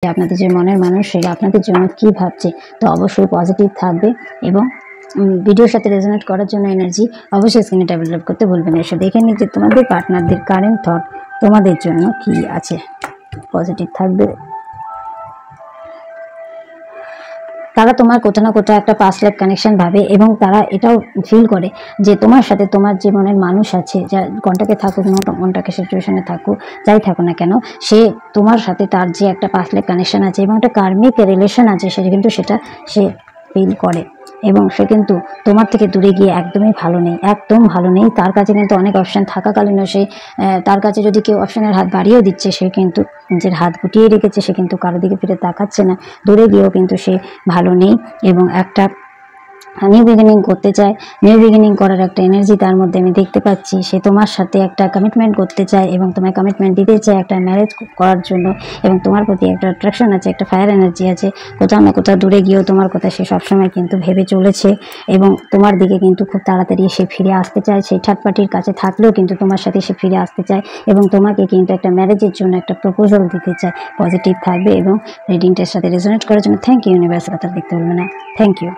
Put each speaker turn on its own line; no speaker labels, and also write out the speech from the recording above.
আপনাদের যে মনের মানুষ সে আপনাদের জন্য কি ভাবছে, তো অবশ্যই পজিটিভ থাকবে এবং ভিডিওর সাথে রেজোনেট করার জন্য এনার্জি অবশ্যই স্ক্রিনে ডেভেলপ করতে ভুলবেন না। এসে দেখে নিন যে তোমাদের পার্টনারদের কারেন্ট থট তোমাদের জন্য কি আছে। পজিটিভ থাকবে। তারা তোমার কোথাও না কোথাও একটা পাস্ট লাইফ কানেকশন ভাবে এবং তারা এটাও ফিল করে যে তোমার সাথে তোমার যে মনের মানুষ আছে, যা কন্টাক্টে থাকুক কন্টাক্টের সিচুয়েশনে থাকুক, যাই থাকুক না কেন, সে তোমার সাথে তার যে একটা পাস্ট লাইফ কানেকশন আছে এবং একটা কার্মিক রিলেশন আছে, সেটা কিন্তু সেটা সে ফিল করে এবং সে কিন্তু তোমার থেকে দূরে গিয়ে একদমই ভালো নেই, একদম ভালো নেই। তার কাছে কিন্তু অনেক অপশান থাকাকালীনও সে তার কাছে যদি কেউ অপশানের হাত বাড়িয়েও দিচ্ছে, সে কিন্তু নিজের হাত গুটিয়ে রেখেছে, সে কিন্তু কারো দিকে ফিরে তাকাচ্ছে না, দূরে গিয়েও কিন্তু সে ভালো নেই এবং একটা নিউ বিগিনিং করতে চায়। নিউ বিগিনিং করার একটা এনার্জি তার মধ্যে আমি দেখতে পাচ্ছি। সে তোমার সাথে একটা কমিটমেন্ট করতে চায় এবং তোমায় কমিটমেন্ট দিতে চায় একটা ম্যারেজ করার জন্য এবং তোমার প্রতি একটা অ্যাট্রাকশন আছে, একটা ফায়ার এনার্জি আছে। কোথাও না কোথাও দূরে গিয়েও তোমার কথা সে সবসময় কিন্তু ভেবে চলেছে এবং তোমার দিকে কিন্তু খুব তাড়াতাড়ি সে ফিরে আসতে চায়। সেই থার্ড পার্টির কাছে থাকলেও কিন্তু তোমার সাথে সে ফিরে আসতে চায় এবং তোমাকে কিন্তু একটা ম্যারেজের জন্য একটা প্রপোজাল দিতে চায়। পজিটিভ থাকবে এবং রিডিংটার সাথে রেজোনেট করার জন্য থ্যাংক ইউ ইউনিভার্স। কথা দেখতে বলবে না। Thank you.